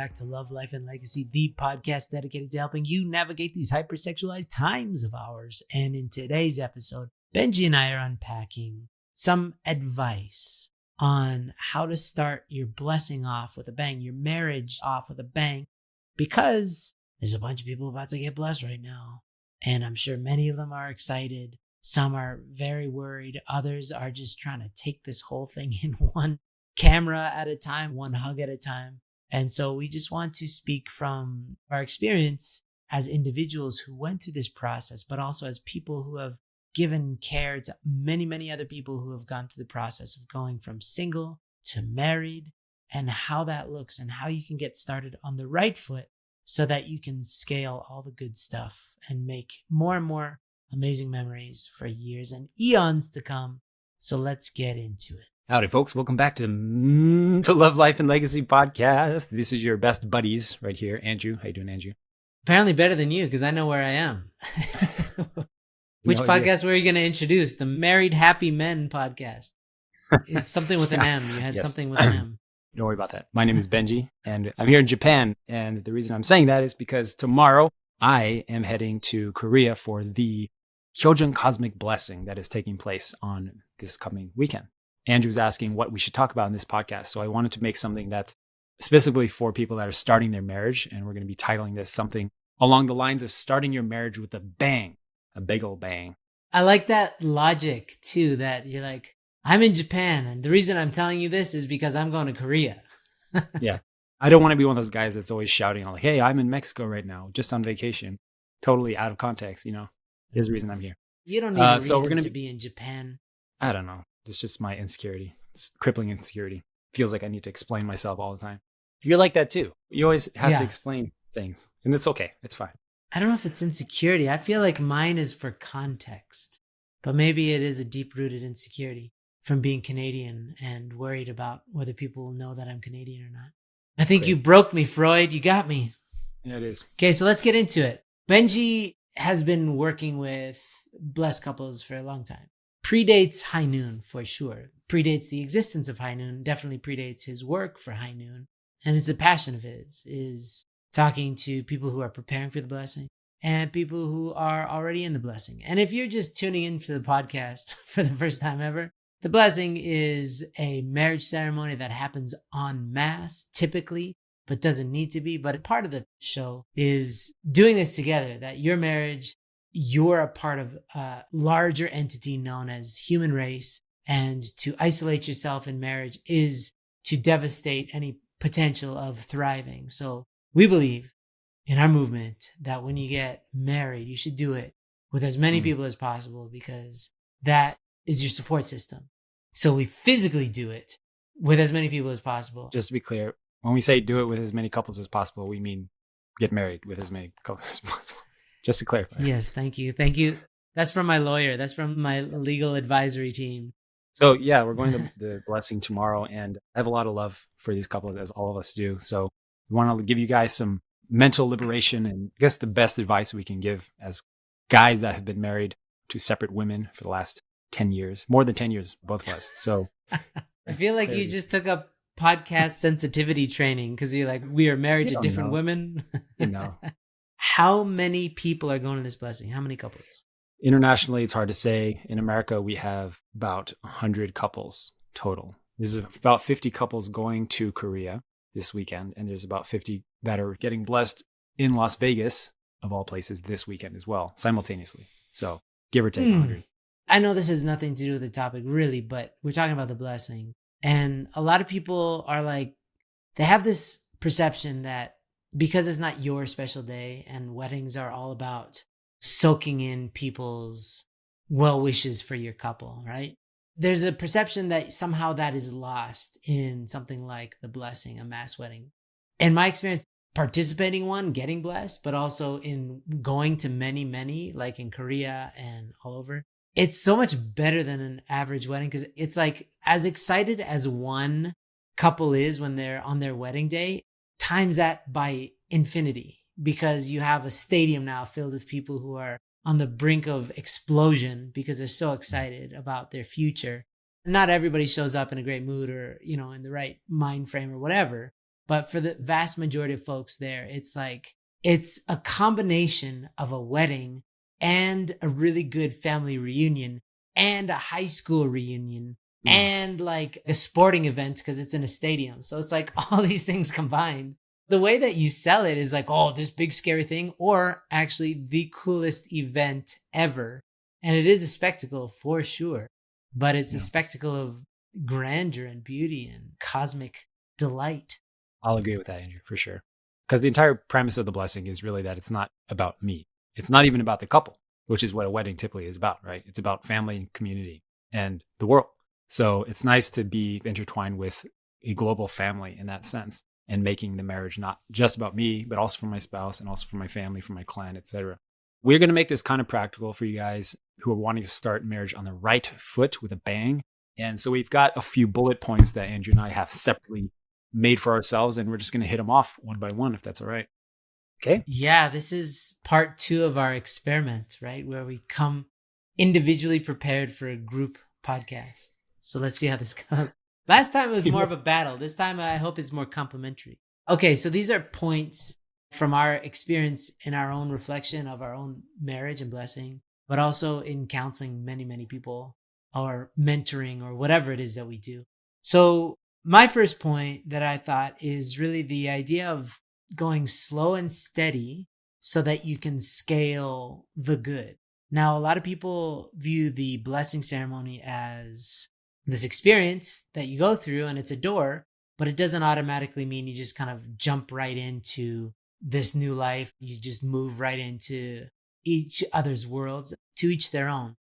back to Love, Life, and Legacy, the podcast dedicated to helping you navigate these hypersexualized times of ours. And in today's episode, Benji and I are unpacking some advice on how to start your blessing off with a bang, your marriage off with a bang, because there's a bunch of people about to get blessed right now. And I'm sure many of them are excited. Some are very worried. Others are just trying to take this whole thing in one camera at a time, one hug at a time. And so we just want to speak from our experience as individuals who went through this process, but also as people who have given care to many, many other people who have gone through the process of going from single to married, and how that looks and how you can get started on the right foot so that you can scale all the good stuff and make more and more amazing memories for years and eons to come. So let's get into it. Howdy, folks. Welcome back to the Love, Life, and Legacy podcast. This is your best buddies right here. Andrew. How you doing, Andrew? Apparently better than you, because I know where I am. Which podcast were you going to introduce? The Married Happy Men podcast. It's something with an M. You had something with an M. Don't worry about that. My name is Benji, and I'm here in Japan. And the reason I'm saying that is because tomorrow I am heading to Korea for the Hyojun Cosmic Blessing that is taking place on this coming weekend. Andrew's asking what we should talk about in this podcast. So I wanted to make something that's specifically for people that are starting their marriage. And we're going to be titling this something along the lines of starting your marriage with a bang, a big old bang. I like that logic too, that you're like, I'm in Japan. And the reason I'm telling you this is because I'm going to Korea. Yeah. I don't want to be one of those guys that's always shouting like, hey, I'm in Mexico right now, just on vacation. Totally out of context, Here's the reason I'm here. You don't need a reason to be in Japan. I don't know. It's just my insecurity. It's crippling insecurity. Feels like I need to explain myself all the time. You're like that too. You always have to explain things. And it's okay. It's fine. I don't know if it's insecurity. I feel like mine is for context. But maybe it is a deep-rooted insecurity from being Canadian and worried about whether people will know that I'm Canadian or not. I think you broke me, Freud. You got me. Yeah, it is. Okay, so let's get into it. Benji has been working with blessed couples for a long time. Predates High Noon for sure. Predates the existence of High Noon. Definitely predates his work for High Noon. And it's a passion of his, is talking to people who are preparing for the blessing and people who are already in the blessing. And if you're just tuning in to the podcast for the first time ever, the blessing is a marriage ceremony that happens en masse, typically, but doesn't need to be. But part of the show is doing this together, that your marriage, you're a part of a larger entity known as human race. And to isolate yourself in marriage is to devastate any potential of thriving. So we believe in our movement that when you get married, you should do it with as many people as possible, because that is your support system. So we physically do it with as many people as possible. Just to be clear, when we say do it with as many couples as possible, we mean get married with as many couples as possible. Just to clarify. Yes, thank you. Thank you. That's from my lawyer. That's from my legal advisory team. So yeah, we're going to the blessing tomorrow, and I have a lot of love for these couples, as all of us do. So we want to give you guys some mental liberation, and I guess the best advice we can give as guys that have been married to separate women for the last 10 years, more than 10 years, both of us. So I feel like you just took up podcast sensitivity training, because you're like, we are married to different women. How many people are going to this blessing? How many couples? Internationally, it's hard to say. In America, we have about 100 couples total. There's about 50 couples going to Korea this weekend, and there's about 50 that are getting blessed in Las Vegas, of all places, this weekend as well, simultaneously. So give or take 100. I know this has nothing to do with the topic, really, but we're talking about the blessing. And a lot of people are like, they have this perception that because it's not your special day, and weddings are all about soaking in people's well wishes for your couple, right? There's a perception that somehow that is lost in something like the blessing, a mass wedding. In my experience, participating in one, getting blessed, but also in going to many, like in Korea and all over, it's so much better than an average wedding, because it's like as excited as one couple is when they're on their wedding day, times that by infinity, because you have a stadium now filled with people who are on the brink of explosion because they're so excited about their future. Not everybody shows up in a great mood or, in the right mind frame or whatever. But for the vast majority of folks there, it's like, it's a combination of a wedding and a really good family reunion and a high school reunion Mm. and like a sporting event because it's in a stadium. So it's like all these things combined. The way that you sell it is like, oh, this big scary thing, or actually the coolest event ever. And it is a spectacle for sure, but it's a Yeah. spectacle of grandeur and beauty and cosmic delight. I'll agree with that, Andrew, for sure. Because the entire premise of the blessing is really that it's not about me. It's not even about the couple, which is what a wedding typically is about, right? It's about family and community and the world. So it's nice to be intertwined with a global family in that sense, and making the marriage not just about me, but also for my spouse and also for my family, for my clan, etc. We're going to make this kind of practical for you guys who are wanting to start marriage on the right foot with a bang. And so we've got a few bullet points that Andrew and I have separately made for ourselves, and we're just going to hit them off one by one, if that's all right. Okay. Yeah, this is part 2 of our experiment, right? Where we come individually prepared for a group podcast. So let's see how this goes. Last time it was more of a battle. This time I hope it's more complimentary. Okay, so these are points from our experience in our own reflection of our own marriage and blessing, but also in counseling many, many people or mentoring or whatever it is that we do. So my first point that I thought is really the idea of going slow and steady so that you can scale the good. Now, a lot of people view the blessing ceremony as this experience that you go through and it's a door, but it doesn't automatically mean you just kind of jump right into this new life. You just move right into each other's worlds, to each their own.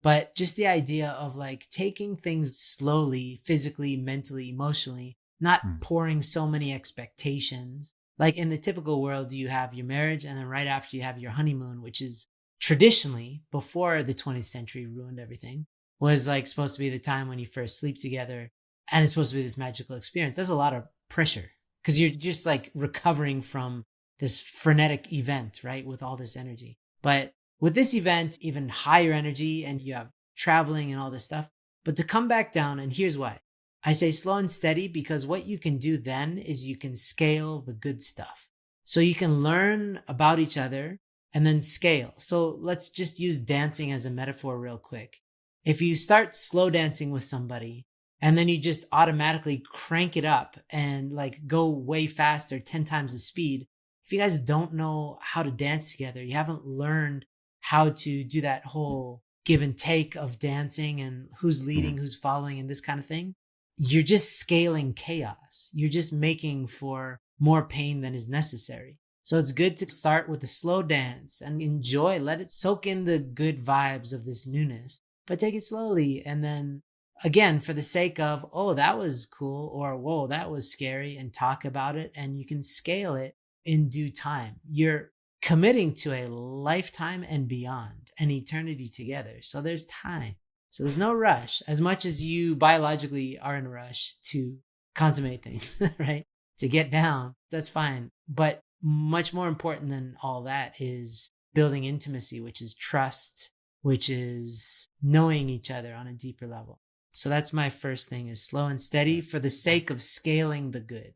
But just the idea of like taking things slowly, physically, mentally, emotionally, not Mm. pouring so many expectations. Like in the typical world, you have your marriage, and then right after you have your honeymoon, which is traditionally, before the 20th century ruined everything, was like supposed to be the time when you first sleep together. And it's supposed to be this magical experience. That's a lot of pressure because you're just like recovering from this frenetic event, right? With all this energy. But with this event, even higher energy, and you have traveling and all this stuff. But to come back down, and here's why. I say slow and steady because what you can do then is you can scale the good stuff. So you can learn about each other and then scale. So let's just use dancing as a metaphor real quick. If you start slow dancing with somebody and then you just automatically crank it up and like go way faster, 10 times the speed, if you guys don't know how to dance together, you haven't learned how to do that whole give and take of dancing and who's leading, who's following, and this kind of thing, you're just scaling chaos. You're just making for more pain than is necessary. So it's good to start with a slow dance and enjoy, let it soak in the good vibes of this newness, but take it slowly. And then again, for the sake of, oh, that was cool, or whoa, that was scary, and talk about it, and you can scale it in due time. You're committing to a lifetime and beyond, an eternity together. So there's time. So there's no rush, as much as you biologically are in a rush to consummate things, right? To get down, that's fine. But much more important than all that is building intimacy, which is trust, which is knowing each other on a deeper level. So that's my first thing, is slow and steady for the sake of scaling the good.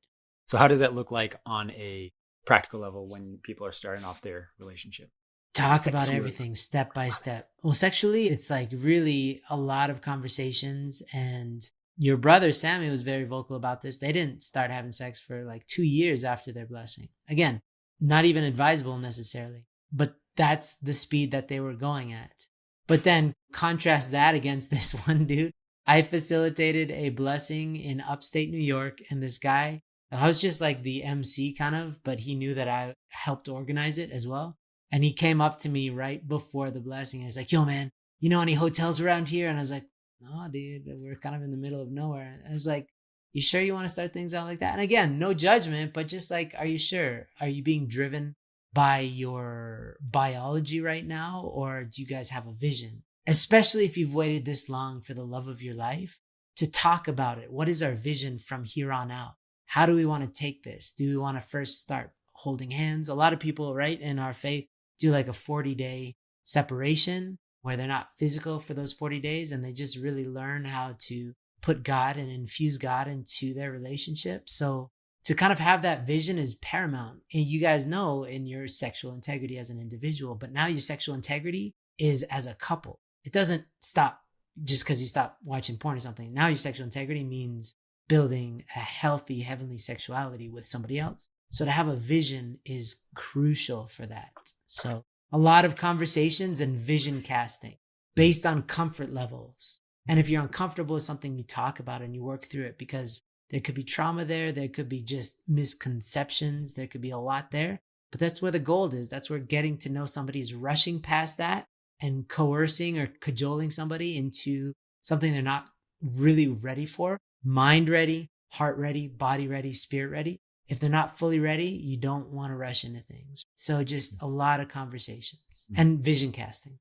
So how does that look like on a practical level when people are starting off their relationship? Talk about Sexually. everything step by step. Well, sexually, it's like really a lot of conversations. And your brother, Sammy, was very vocal about this. They didn't start having sex for like 2 years after their blessing. Again, not even advisable necessarily, but that's the speed that they were going at. But then contrast that against this one dude. I facilitated a blessing in upstate New York, and this guy, I was just like the MC kind of, but he knew that I helped organize it as well. And he came up to me right before the blessing. And he's like, yo, man, you know any hotels around here? And I was like, no, dude, we're kind of in the middle of nowhere. I was like, you sure you want to start things out like that? And again, no judgment, but just like, are you sure? Are you being driven by your biology right now? Or do you guys have a vision? Especially if you've waited this long for the love of your life, to talk about it. What is our vision from here on out? How do we want to take this? Do we want to first start holding hands? A lot of people, right, in our faith do like a 40-day separation where they're not physical for those 40 days, and they just really learn how to put God and infuse God into their relationship. So to kind of have that vision is paramount. And you guys know in your sexual integrity as an individual, but now your sexual integrity is as a couple. It doesn't stop just because you stop watching porn or something. Now your sexual integrity means building a healthy heavenly sexuality with somebody else. So to have a vision is crucial for that. So a lot of conversations and vision casting based on comfort levels. And if you're uncomfortable with something, you talk about it and you work through it, because there could be trauma there. There could be just misconceptions. There could be a lot there. But that's where the gold is. That's where getting to know somebody is rushing past that and coercing or cajoling somebody into something they're not really ready for. Mind ready, heart ready, body ready, spirit ready. If they're not fully ready, you don't want to rush into things. So just a lot of conversations and vision casting.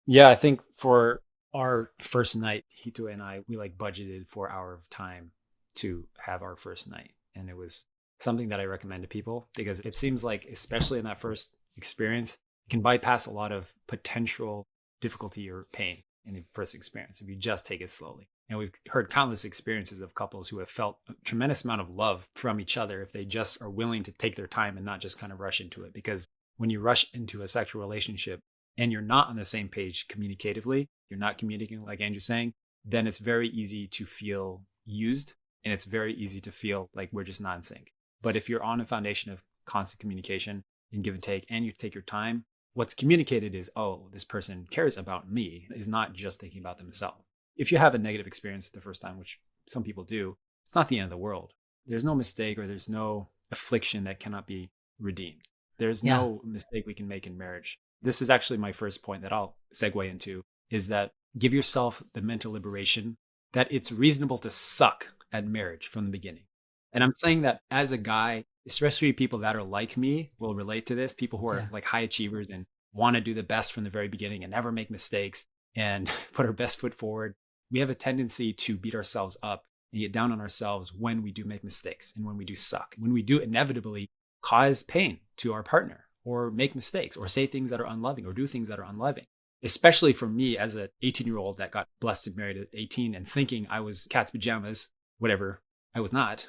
Yeah, I think for our first night, Hito and I, we like budgeted for an hour of time to have our first night. And it was something that I recommend to people, because it seems like, especially in that first experience, you can bypass a lot of potential difficulty or pain in the first experience if you just take it slowly. And we've heard countless experiences of couples who have felt a tremendous amount of love from each other if they just are willing to take their time and not just kind of rush into it. Because when you rush into a sexual relationship and you're not on the same page communicatively, you're not communicating like Andrew's saying, then it's very easy to feel used, and it's very easy to feel like we're just not in sync. But if you're on a foundation of constant communication and give and take, and you take your time, what's communicated is, oh, this person cares about me, is not just thinking about themselves. If you have a negative experience the first time, which some people do, it's not the end of the world. There's no mistake, or there's no affliction that cannot be redeemed. There's no mistake we can make in marriage. This is actually my first point that I'll segue into, is that give yourself the mental liberation that it's reasonable to suck at marriage from the beginning. And I'm saying that as a guy, especially people that are like me will relate to this, people who are like high achievers and want to do the best from the very beginning and never make mistakes and put our best foot forward. We have a tendency to beat ourselves up and get down on ourselves when we do make mistakes and when we do suck, when we do inevitably cause pain to our partner, or make mistakes, or say things that are unloving, or do things that are unloving. Especially for me as an 18-year-old that got blessed and married at 18 and thinking I was cat's pajamas, whatever, I was not,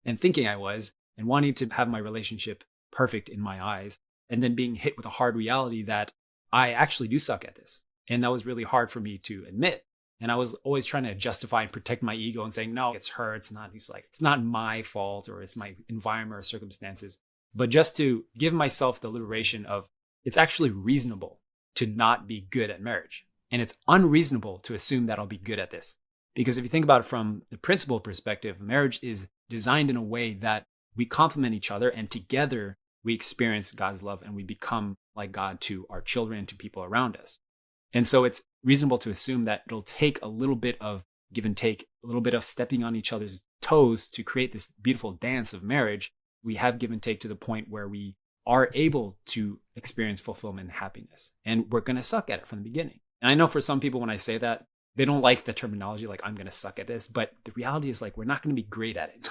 and thinking I was, and wanting to have my relationship perfect in my eyes, and then being hit with a hard reality that I actually do suck at this. And that was really hard for me to admit. And I was always trying to justify and protect my ego and saying, no, it's her. It's not. He's like, it's not my fault, or it's my environment or circumstances. But just to give myself the liberation of, it's actually reasonable to not be good at marriage. And it's unreasonable to assume that I'll be good at this. Because if you think about it from the principle perspective, marriage is designed in a way that we complement each other, and together we experience God's love and we become like God to our children and to people around us. And so it's reasonable to assume that it'll take a little bit of give and take, a little bit of stepping on each other's toes to create this beautiful dance of marriage. We have give and take to the point where we are able to experience fulfillment and happiness. And we're going to suck at it from the beginning. And I know for some people, when I say that, they don't like the terminology, like I'm going to suck at this. But the reality is, like, we're not going to be great at it.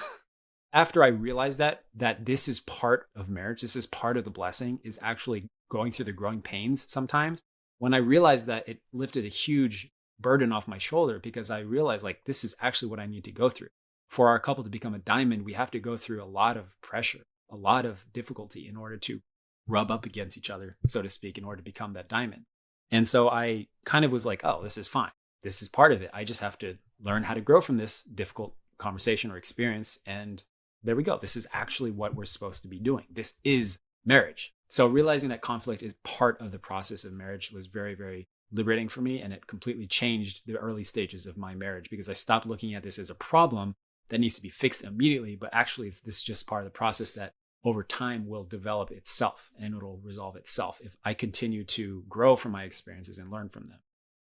After I realized that this is part of marriage, this is part of the blessing, is actually going through the growing pains sometimes. When I realized that, it lifted a huge burden off my shoulder, because I realized, like, this is actually what I need to go through. For our couple to become a diamond, we have to go through a lot of pressure, a lot of difficulty in order to rub up against each other, so to speak, in order to become that diamond. And so I kind of was like, oh, this is fine. This is part of it. I just have to learn how to grow from this difficult conversation or experience. And there we go. This is actually what we're supposed to be doing. This is marriage. So realizing that conflict is part of the process of marriage was very, very liberating for me. And it completely changed the early stages of my marriage, because I stopped looking at this as a problem that needs to be fixed immediately. But actually, this is just part of the process that over time will develop itself, and it'll resolve itself if I continue to grow from my experiences and learn from them.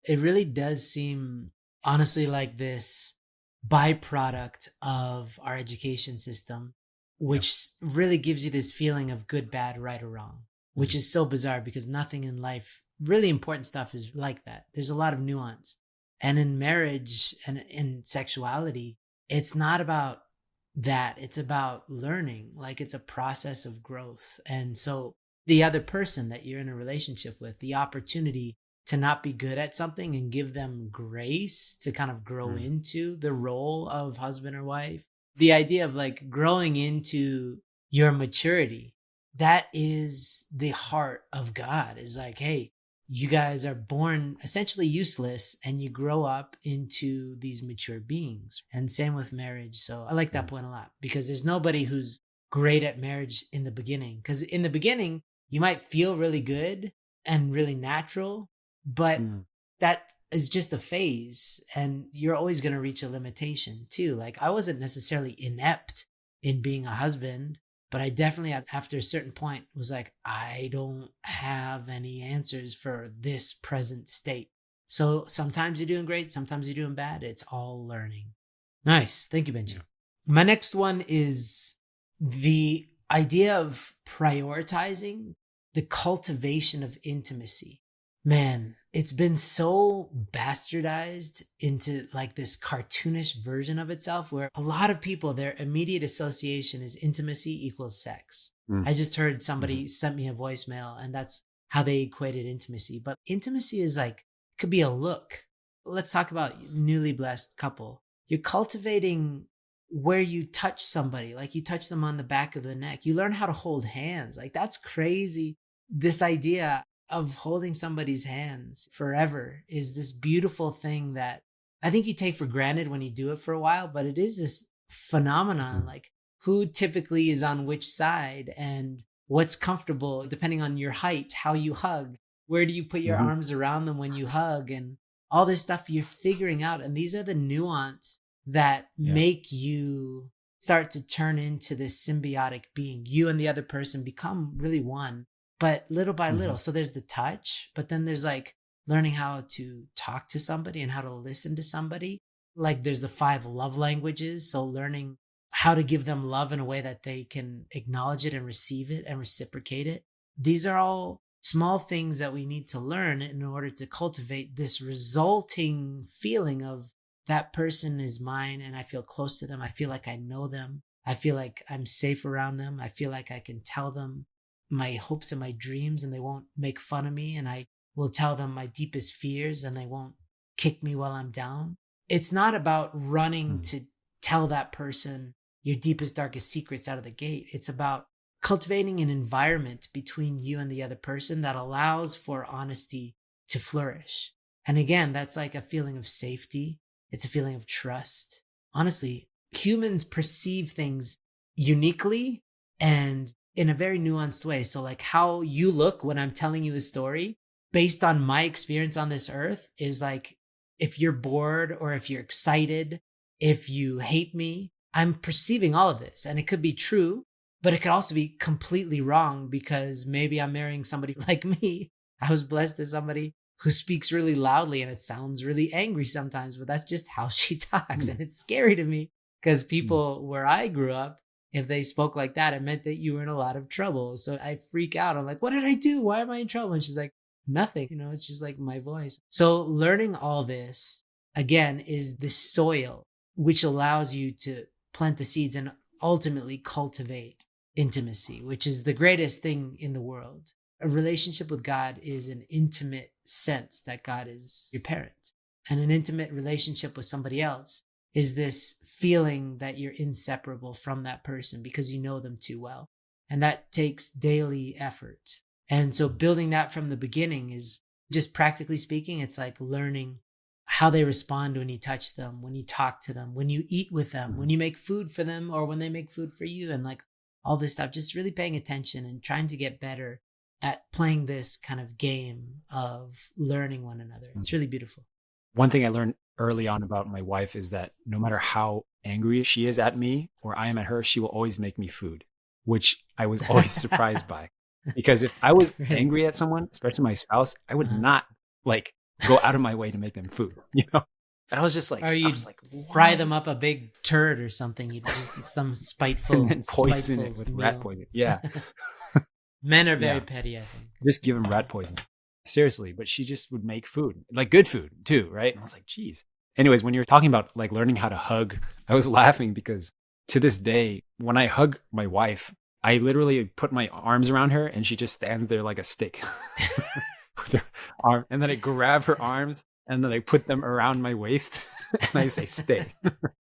It really does seem, honestly, like this byproduct of our education system, which really gives you this feeling of good, bad, right, or wrong, which is so bizarre, because nothing in life, really important stuff, is like that. There's a lot of nuance. And in marriage and in sexuality, it's not about that. It's about learning. Like, it's a process of growth. And so the other person that you're in a relationship with, the opportunity to not be good at something and give them grace to kind of grow into the role of husband or wife, the idea of like growing into your maturity, that is the heart of God, is like, hey, you guys are born essentially useless and you grow up into these mature beings. And same with marriage. So I like that point a lot, because there's nobody who's great at marriage in the beginning. Because in the beginning, you might feel really good and really natural, but Mm. that is just a phase, and you're always going to reach a limitation too. Like, I wasn't necessarily inept in being a husband, but I definitely after a certain point was like, I don't have any answers for this present state. So sometimes you're doing great, sometimes you're doing bad. It's all learning. Nice. Thank you, Benji. Yeah. My next one is the idea of prioritizing the cultivation of intimacy. Man, it's been so bastardized into like this cartoonish version of itself, where a lot of people, their immediate association is intimacy equals sex. Mm. I just heard somebody sent me a voicemail, and that's how they equated intimacy. But intimacy is like, could be a look. Let's talk about newly blessed couple. You're cultivating where you touch somebody, like you touch them on the back of the neck. You learn how to hold hands. Like, that's crazy. This idea of holding somebody's hands forever is this beautiful thing that I think you take for granted when you do it for a while, but it is this phenomenon, like who typically is on which side and what's comfortable depending on your height, how you hug, where do you put your arms around them when you hug, and all this stuff you're figuring out. And these are the nuance that make you start to turn into this symbiotic being. You and the other person become really one, but little by little. So there's the touch, but then there's like learning how to talk to somebody and how to listen to somebody. Like, there's the 5 love languages. So learning how to give them love in a way that they can acknowledge it and receive it and reciprocate it. These are all small things that we need to learn in order to cultivate this resulting feeling of that person is mine and I feel close to them. I feel like I know them. I feel like I'm safe around them. I feel like I can tell them my hopes and my dreams and they won't make fun of me. And I will tell them my deepest fears and they won't kick me while I'm down. It's not about running to tell that person your deepest, darkest secrets out of the gate. It's about cultivating an environment between you and the other person that allows for honesty to flourish. And again, that's like a feeling of safety. It's a feeling of trust. Honestly, humans perceive things uniquely and in a very nuanced way. So like how you look when I'm telling you a story based on my experience on this earth is like, if you're bored or if you're excited, if you hate me, I'm perceiving all of this. And it could be true, but it could also be completely wrong because maybe I'm marrying somebody like me. I was blessed as somebody who speaks really loudly and it sounds really angry sometimes, but that's just how she talks. And it's scary to me because people where I grew up, if they spoke like that, it meant that you were in a lot of trouble. So I freak out. I'm like, what did I do? Why am I in trouble? And she's like, nothing. It's just like my voice. So learning all this, again, is the soil which allows you to plant the seeds and ultimately cultivate intimacy, which is the greatest thing in the world. A relationship with God is an intimate sense that God is your parent. And an intimate relationship with somebody else is this feeling that you're inseparable from that person because you know them too well. And that takes daily effort. And so building that from the beginning is just practically speaking, it's like learning how they respond when you touch them, when you talk to them, when you eat with them, when you make food for them, or when they make food for you, and like all this stuff, just really paying attention and trying to get better at playing this kind of game of learning one another. It's really beautiful. One thing I learned early on about my wife is that no matter how angry she is at me or I am at her, she will always make me food, which I was always surprised by. Because if I was angry at someone, especially my spouse, I would not like go out of my way to make them food, And I was just like, or you'd fry them up a big turd or something. You just some spiteful, and then poison it with rat poison. Yeah. Men are very petty, I think. Just give them rat poison. Seriously. But she just would make food, like good food too, right? And I was like, geez. Anyways, when you were talking about like learning how to hug, I was laughing because to this day, when I hug my wife, I literally put my arms around her and she just stands there like a stick with her arm. And then I grab her arms and then I put them around my waist and I say, stay,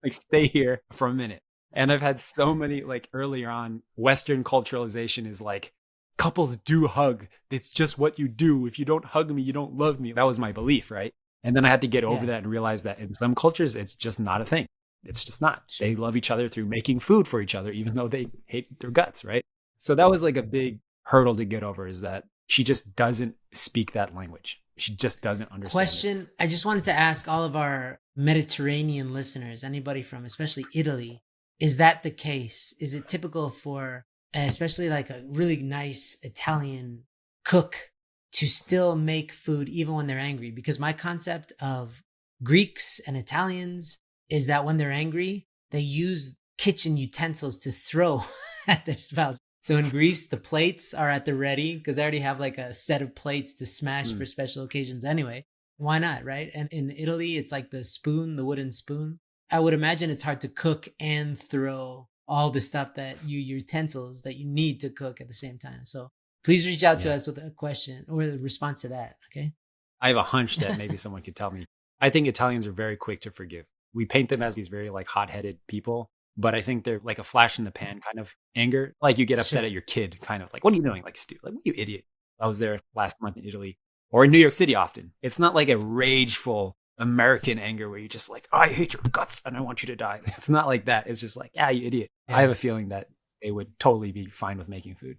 like stay here for a minute. And I've had so many, like earlier on, Western culturalization is like, couples do hug. It's just what you do. If you don't hug me, you don't love me. That was my belief, right? And then I had to get over Yeah, that and realize that in some cultures, it's just not a thing. It's just not. sure. They love each other through making food for each other, even though they hate their guts, right? So that was like a big hurdle to get over, is that she just doesn't speak that language. She just doesn't understand it. Question I just wanted to ask all of our Mediterranean listeners, anybody from especially Italy, is that the case? Is it typical for, especially like a really nice Italian cook, to still make food even when they're angry? Because my concept of Greeks and Italians is that when they're angry, they use kitchen utensils to throw at their spouse. So in Greece, the plates are at the ready because they already have like a set of plates to smash Mm. for special occasions anyway. Why not, right? And in Italy, it's like the spoon, the wooden spoon. I would imagine it's hard to cook and throw all the stuff that utensils that you need to cook at the same time. So please reach out to Yeah. us with a question or a response to that. Okay. I have a hunch that maybe someone could tell me. I think Italians are very quick to forgive. We paint them as these very like hot-headed people, but I think they're like a flash in the pan kind of anger. Like you get upset Sure. at your kid, kind of like, what are you doing? Like, like, what, you idiot. I was there last month in Italy or in New York City often. It's not like a rageful American anger where you just like, oh, I hate your guts and I want you to die. It's not like that. It's just like, yeah, you idiot. I have Yeah. a feeling that they would totally be fine with making food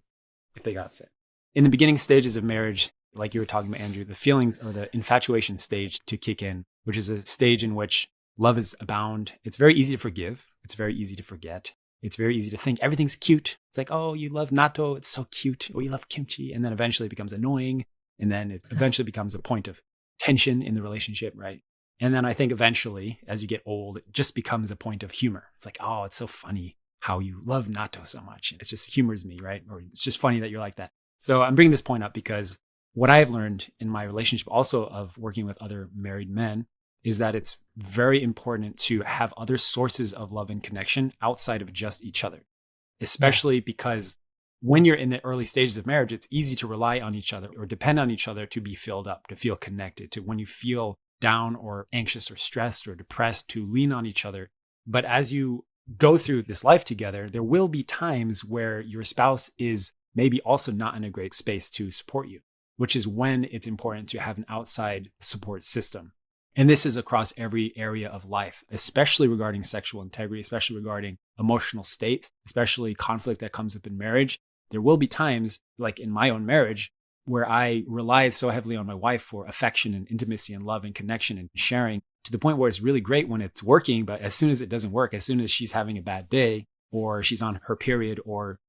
if they got upset. In the beginning stages of marriage, like you were talking about, Andrew, the feelings or the infatuation stage to kick in, which is a stage in which love is abound. It's very easy to forgive. It's very easy to forget. It's very easy to think everything's cute. It's like, oh, you love natto. It's so cute. Or you love kimchi. And then eventually it becomes annoying. And then it eventually becomes a point of tension in the relationship, right? And then I think eventually, as you get old, it just becomes a point of humor. It's like, oh, it's so funny how you love natto so much. It just humors me, right? Or it's just funny that you're like that. So I'm bringing this point up because what I've learned in my relationship also of working with other married men is that it's very important to have other sources of love and connection outside of just each other, Yeah. especially because when you're in the early stages of marriage, it's easy to rely on each other or depend on each other to be filled up, to feel connected, to when you feel down or anxious or stressed or depressed, to lean on each other. But as you go through this life together, there will be times where your spouse is maybe also not in a great space to support you, which is when it's important to have an outside support system. And this is across every area of life, especially regarding sexual integrity, especially regarding emotional states, especially conflict that comes up in marriage. There will be times, like in my own marriage, where I relied so heavily on my wife for affection and intimacy and love and connection and sharing, to the point where it's really great when it's working. But as soon as it doesn't work, as soon as she's having a bad day or she's on her period or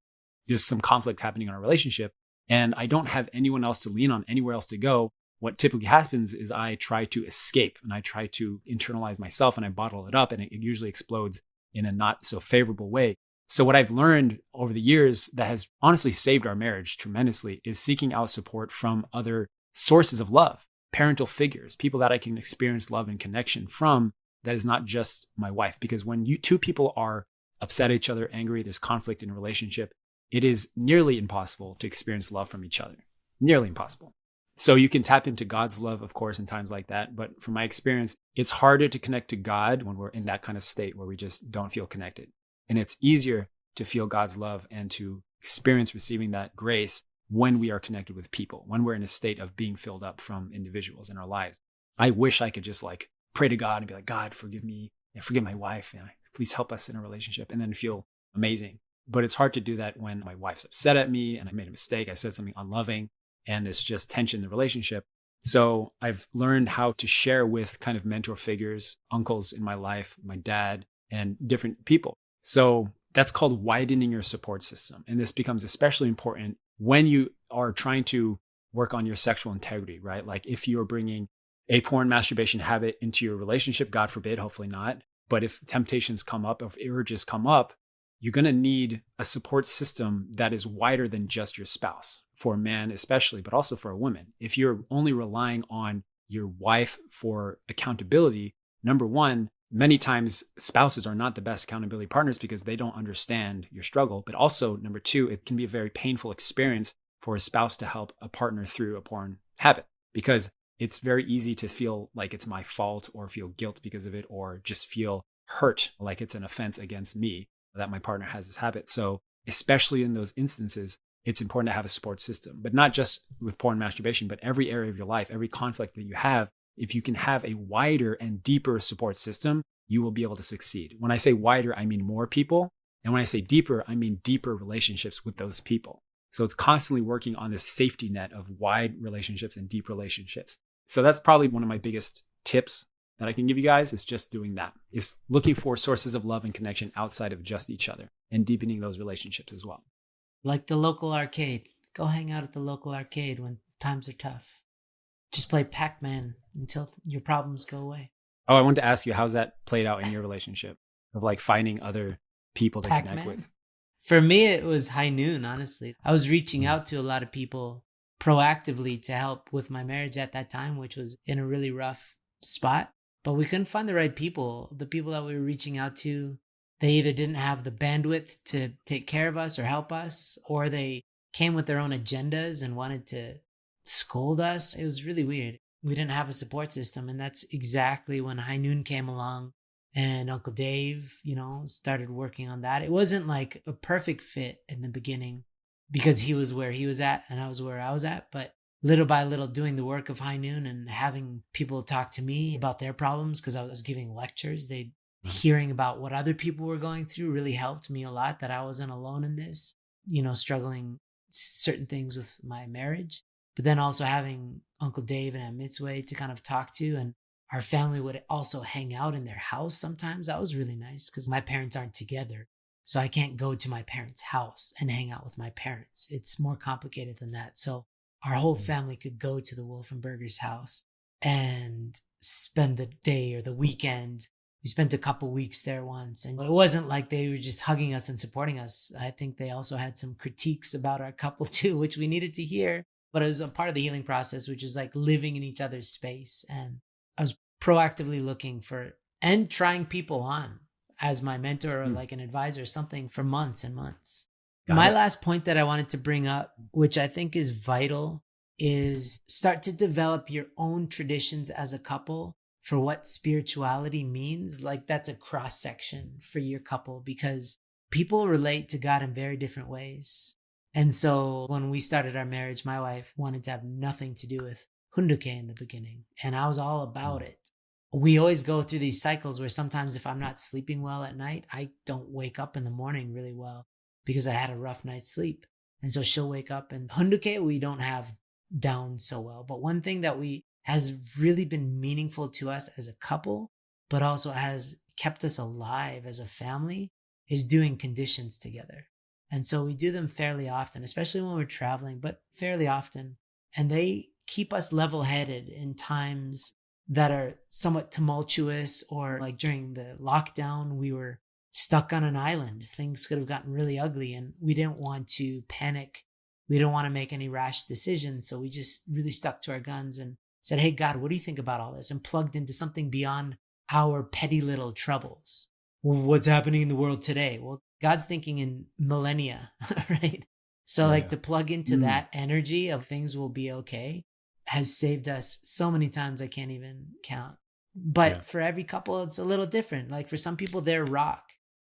there's some conflict happening in our relationship and I don't have anyone else to lean on, anywhere else to go, what typically happens is I try to escape and I try to internalize myself and I bottle it up, and it usually explodes in a not so favorable way. So what I've learned over the years that has honestly saved our marriage tremendously is seeking out support from other sources of love, parental figures, people that I can experience love and connection from, that is not just my wife. Because when you two people are upset at each other, angry, there's conflict in a relationship, it is nearly impossible to experience love from each other. Nearly impossible. So you can tap into God's love, of course, in times like that. But from my experience, it's harder to connect to God when we're in that kind of state where we just don't feel connected. And it's easier to feel God's love and to experience receiving that grace when we are connected with people, when we're in a state of being filled up from individuals in our lives. I wish I could just like pray to God and be like, God, forgive me and forgive my wife. And please help us in a relationship, and then feel amazing. But it's hard to do that when my wife's upset at me and I made a mistake. I said something unloving and it's just tension in the relationship. So I've learned how to share with kind of mentor figures, uncles in my life, my dad, and different people. So that's called widening your support system. And this becomes especially important when you are trying to work on your sexual integrity, right? Like if you're bringing a porn masturbation habit into your relationship, God forbid, hopefully not. But if temptations come up, if urges come up, you're going to need a support system that is wider than just your spouse, for a man especially, but also for a woman. If you're only relying on your wife for accountability, number one, many times spouses are not the best accountability partners because they don't understand your struggle. But also, number two, it can be a very painful experience for a spouse to help a partner through a porn habit, because it's very easy to feel like it's my fault or feel guilt because of it, or just feel hurt like it's an offense against me. that my partner has this habit. So especially in those instances, it's important to have a support system, but not just with porn, masturbation, but every area of your life, every conflict that you have. If you can have a wider and deeper support system, you will be able to succeed. When I say wider, I mean more people. And when I say deeper, I mean deeper relationships with those people. So it's constantly working on this safety net of wide relationships and deep relationships. So that's probably one of my biggest tips that I can give you guys, is just doing that, is looking for sources of love and connection outside of just each other and deepening those relationships as well. Like the local arcade. Go hang out at the local arcade when times are tough. Just play Pac-Man until your problems go away. Oh, I wanted to ask you, how's that played out in your relationship of like finding other people to Pac-Man? connect with? For me, it was high noon, honestly. I was reaching out to a lot of people proactively to help with my marriage at that time, which was in a really rough spot. But we couldn't find the right people. The people that we were reaching out to, they either didn't have the bandwidth to take care of us or help us, or they came with their own agendas and wanted to scold us. It was really weird. We didn't have a support system. And that's exactly when High Noon came along and Uncle Dave, started working on that. It wasn't like a perfect fit in the beginning because he was where he was at and I was where I was at. But little by little, doing the work of High Noon and having people talk to me about their problems, because I was giving lectures, hearing about what other people were going through really helped me a lot, that I wasn't alone in this, struggling certain things with my marriage. But then also having Uncle Dave and Aunt Mitzway to kind of talk to, and our family would also hang out in their house sometimes. That was really nice because my parents aren't together. So I can't go to my parents' house and hang out with my parents. It's more complicated than that. So our whole family could go to the Wolfenberger's house and spend the day or the weekend. We spent a couple weeks there once, and it wasn't like they were just hugging us and supporting us. I think they also had some critiques about our couple too, which we needed to hear. But it was a part of the healing process, which is like living in each other's space. And I was proactively looking for and trying people on as my mentor or like an advisor or something for months and months. My last point that I wanted to bring up, which I think is vital, is start to develop your own traditions as a couple for what spirituality means. Like that's a cross section for your couple, because people relate to God in very different ways. And so when we started our marriage, my wife wanted to have nothing to do with hunduke in the beginning, and I was all about it. We always go through these cycles where sometimes if I'm not sleeping well at night, I don't wake up in the morning really well because I had a rough night's sleep. And so she'll wake up, and hunduke we don't have down so well. But one thing that has really been meaningful to us as a couple, but also has kept us alive as a family, is doing conditions together. And so we do them fairly often, especially when we're traveling, but fairly often. And they keep us level-headed in times that are somewhat tumultuous, or like during the lockdown, we were stuck on an island. Things could have gotten really ugly and we didn't want to panic. We didn't want to make any rash decisions. So we just really stuck to our guns and said, hey, God, what do you think about all this? And plugged into something beyond our petty little troubles. Well, what's happening in the world today? Well, God's thinking in millennia, right? So like to plug into that energy of things will be okay has saved us so many times I can't even count. But for every couple, it's a little different. Like for some people, they're rock.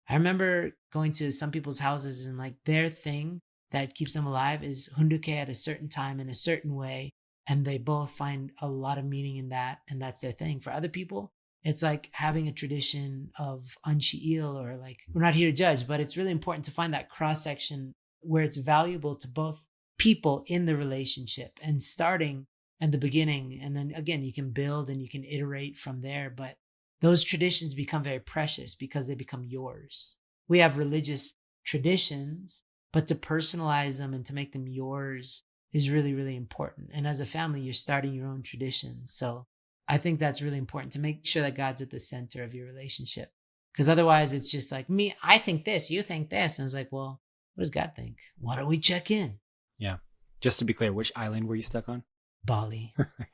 I remember going to some people's houses and like their thing that keeps them alive is hunduke at a certain time in a certain way. And they both find a lot of meaning in that. And that's their thing. For other people, it's like having a tradition of Anshi'il, or like, we're not here to judge, but it's really important to find that cross section where it's valuable to both people in the relationship, and starting at the beginning. And then again, you can build and you can iterate from there. But those traditions become very precious because they become yours. We have religious traditions, but to personalize them and to make them yours is really, really important. And as a family, you're starting your own traditions. So I think that's really important, to make sure that God's at the center of your relationship. Because otherwise it's just like, me, I think this, you think this. And it's like, well, what does God think? Why don't we check in? Yeah. Just to be clear, which island were you stuck on? Bali.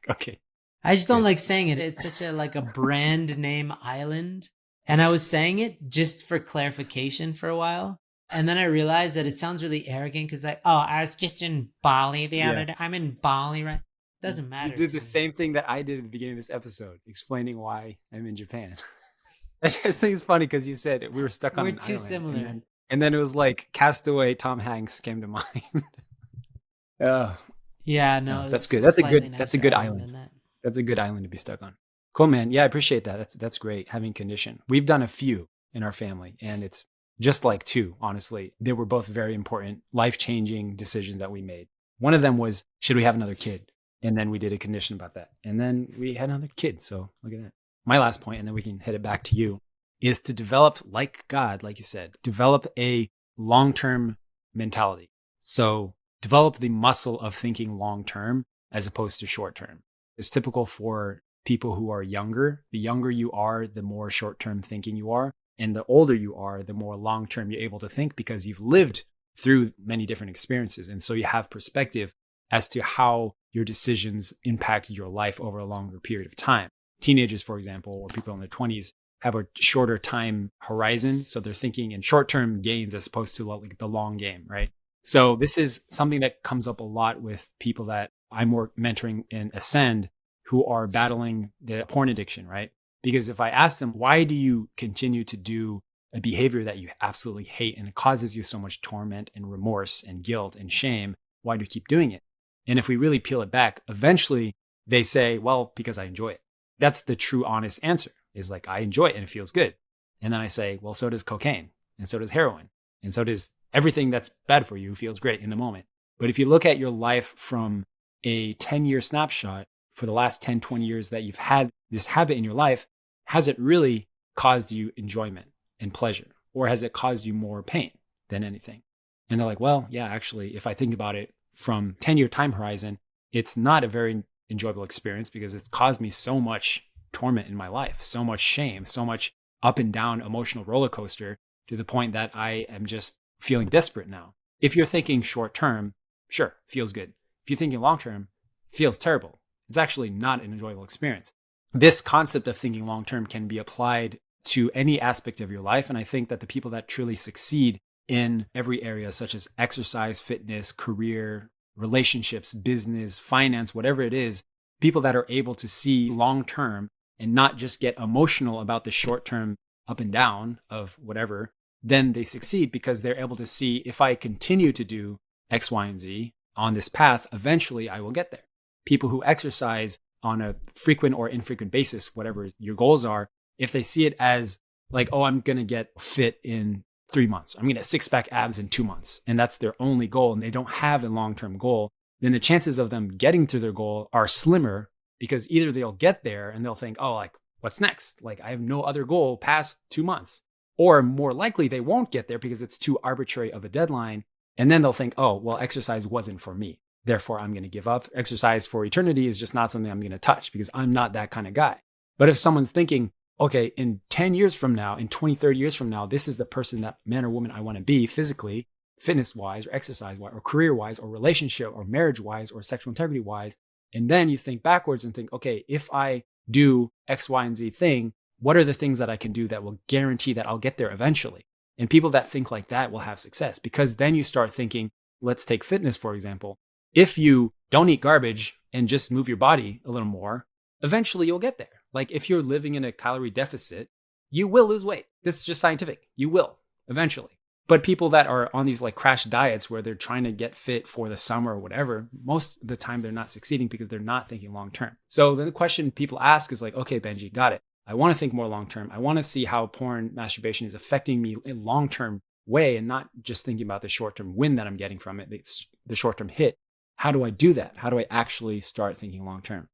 Okay. I just don't like saying it. It's such a brand name island. And I was saying it just for clarification for a while. And then I realized that it sounds really arrogant because like, oh, I was just in Bali the other day. I'm in Bali, right? Doesn't matter. You did the same thing that I did at the beginning of this episode, explaining why I'm in Japan. I just think it's funny because you said we were stuck on We're an too island, and similar. then it was like Castaway. Tom Hanks came to mind. Oh, Yeah, no, no, it was that's good. slightly That's a nicer good island island. than that. That's a good island to be stuck on. Cool, man. Yeah, I appreciate that. That's great having condition. We've done a few in our family, and it's just like two, honestly. They were both very important, life-changing decisions that we made. One of them was, should we have another kid? And then we did a condition about that. And then we had another kid. So look at that. My last point, and then we can head it back to you, is to develop, like God, like you said, develop a long-term mentality. So develop the muscle of thinking long-term as opposed to short-term. It's typical for people who are younger. The younger you are, the more short-term thinking you are. And the older you are, the more long-term you're able to think because you've lived through many different experiences. And so you have perspective as to how your decisions impact your life over a longer period of time. Teenagers, for example, or people in their 20s have a shorter time horizon. So they're thinking in short-term gains as opposed to like the long game, right? So this is something that comes up a lot with people that I'm mentoring in Ascend who are battling the porn addiction, right? Because if I ask them, why do you continue to do a behavior that you absolutely hate and it causes you so much torment and remorse and guilt and shame, why do you keep doing it? And if we really peel it back, eventually they say, well, because I enjoy it. That's the true honest answer is like, I enjoy it and it feels good. And then I say, well, so does cocaine and so does heroin and so does everything that's bad for you feels great in the moment. But if you look at your life from a 10-year snapshot for the last 10, 20 years that you've had this habit in your life, has it really caused you enjoyment and pleasure? Or has it caused you more pain than anything? And they're like, well, yeah, actually, if I think about it from 10-year time horizon, it's not a very enjoyable experience because it's caused me so much torment in my life, so much shame, so much up and down emotional roller coaster to the point that I am just feeling desperate now. If you're thinking short term, sure, feels good. If you're thinking long term, feels terrible. It's actually not an enjoyable experience. This concept of thinking long term can be applied to any aspect of your life. And I think that the people that truly succeed in every area, such as exercise, fitness, career, relationships, business, finance, whatever it is, people that are able to see long term and not just get emotional about the short term up and down of whatever, then they succeed because they're able to see if I continue to do X, Y, and Z on this path, eventually I will get there. People who exercise on a frequent or infrequent basis, whatever your goals are, if they see it as like, oh, I'm going to get fit in 3 months, I'm going to get six-pack abs in 2 months, and that's their only goal, and they don't have a long-term goal, then the chances of them getting to their goal are slimmer because either they'll get there and they'll think, oh, like, what's next? Like, I have no other goal past 2 months. Or more likely, they won't get there because it's too arbitrary of a deadline. And then they'll think, oh, well, exercise wasn't for me. Therefore, I'm going to give up. Exercise for eternity is just not something I'm going to touch because I'm not that kind of guy. But if someone's thinking, okay, in 10 years from now, in 20, 30 years from now, this is the person, that man or woman I want to be physically, fitness-wise, or exercise-wise, or career-wise, or relationship, or marriage-wise, or sexual integrity-wise. And then you think backwards and think, okay, if I do X, Y, and Z thing, what are the things that I can do that will guarantee that I'll get there eventually? And people that think like that will have success because then you start thinking, let's take fitness, for example. If you don't eat garbage and just move your body a little more, eventually you'll get there. Like if you're living in a calorie deficit, you will lose weight. This is just scientific. You will eventually. But people that are on these like crash diets where they're trying to get fit for the summer or whatever, most of the time they're not succeeding because they're not thinking long term. So then the question people ask is like, okay, Benji, got it. I want to think more long term. I want to see how porn masturbation is affecting me in long term way and not just thinking about the short term win that I'm getting from it, the short term hit. How do I do that? How do I actually start thinking long term?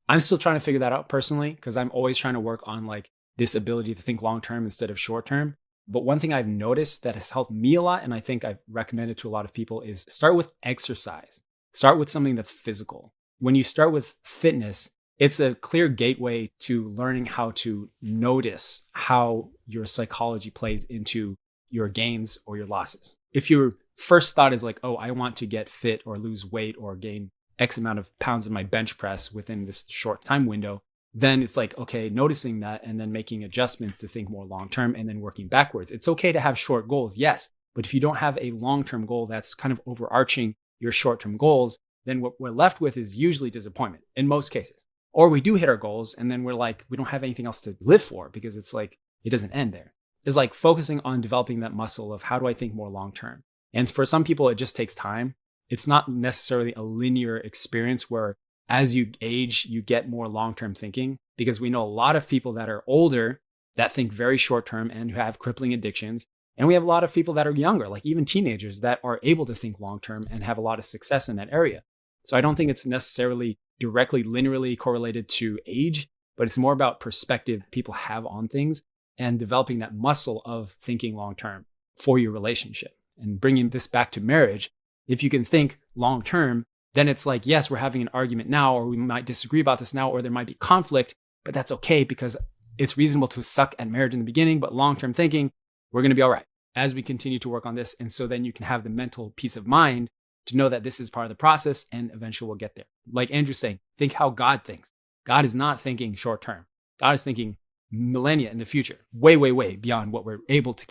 I'm still trying to figure that out personally because I'm always trying to work on like this ability to think long term instead of short term. But one thing I've noticed that has helped me a lot, and I think I've recommended to a lot of people, is start with exercise. Start with something that's physical. When you start with fitness, it's a clear gateway to learning how to notice how your psychology plays into your gains or your losses. If your first thought is like, oh, I want to get fit or lose weight or gain X amount of pounds in my bench press within this short time window, then it's like, okay, noticing that and then making adjustments to think more long-term and then working backwards. It's okay to have short goals, yes, but if you don't have a long-term goal that's kind of overarching your short-term goals, then what we're left with is usually disappointment in most cases. Or we do hit our goals and then we're like, we don't have anything else to live for because it's like, it doesn't end there. It's like focusing on developing that muscle of how do I think more long term. And for some people, it just takes time. It's not necessarily a linear experience where as you age, you get more long term thinking, because we know a lot of people that are older that think very short term and who have crippling addictions. And we have a lot of people that are younger, like even teenagers, that are able to think long term and have a lot of success in that area. So I don't think it's necessarily directly linearly correlated to age, but it's more about perspective people have on things and developing that muscle of thinking long term for your relationship. And bringing this back to marriage, if you can think long term, then it's like, yes, we're having an argument now, or we might disagree about this now, or there might be conflict, but that's okay because it's reasonable to suck at marriage in the beginning, but long term thinking, we're going to be all right as we continue to work on this. And so then you can have the mental peace of mind to know that this is part of the process and eventually we'll get there. Like Andrew's saying, think how God thinks. God is not thinking short term. God is thinking millennia in the future, way, way, way beyond what we're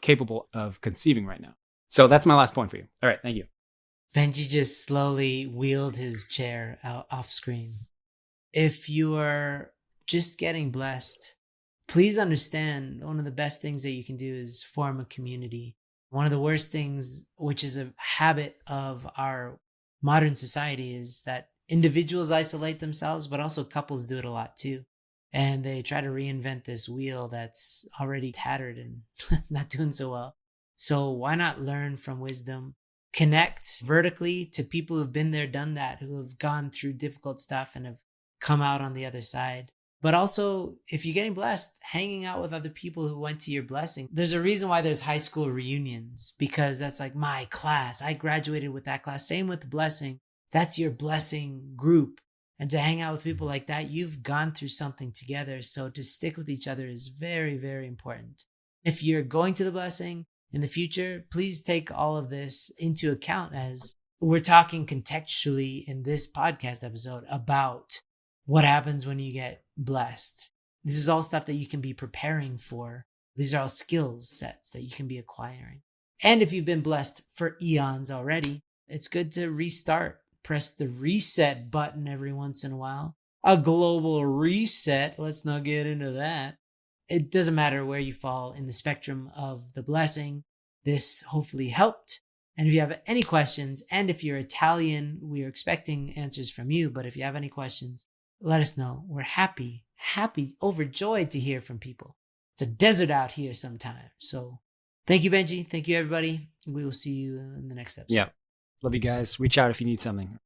capable of conceiving right now. So that's my last point for you. All right, thank you. Benji just slowly wheeled his chair out off screen. If you are just getting blessed, please understand one of the best things that you can do is form a community. One of the worst things, which is a habit of our modern society, is that individuals isolate themselves, but also couples do it a lot too. And they try to reinvent this wheel that's already tattered and not doing so well. So why not learn from wisdom? Connect vertically to people who've been there, done that, who have gone through difficult stuff and have come out on the other side. But also, if you're getting blessed, hanging out with other people who went to your blessing. There's a reason why there's high school reunions, because that's like my class. I graduated with that class. Same with the blessing. That's your blessing group. And to hang out with people like that, you've gone through something together. So to stick with each other is very, very important. If you're going to the blessing in the future, please take all of this into account as we're talking contextually in this podcast episode about what happens when you get blessed. This is all stuff that you can be preparing for. These are all skills sets that you can be acquiring. And if you've been blessed for eons already, it's good to restart. Press the reset button every once in a while. A global reset. Let's not get into that. It doesn't matter where you fall in the spectrum of the blessing. This hopefully helped. And if you have any questions, and if you're Italian, we are expecting answers from you. But if you have any questions, let us know. We're happy, overjoyed to hear from people. It's a desert out here sometimes. So thank you, Benji. Thank you, everybody. We will see you in the next episode. Yeah. Love you guys. Reach out if you need something.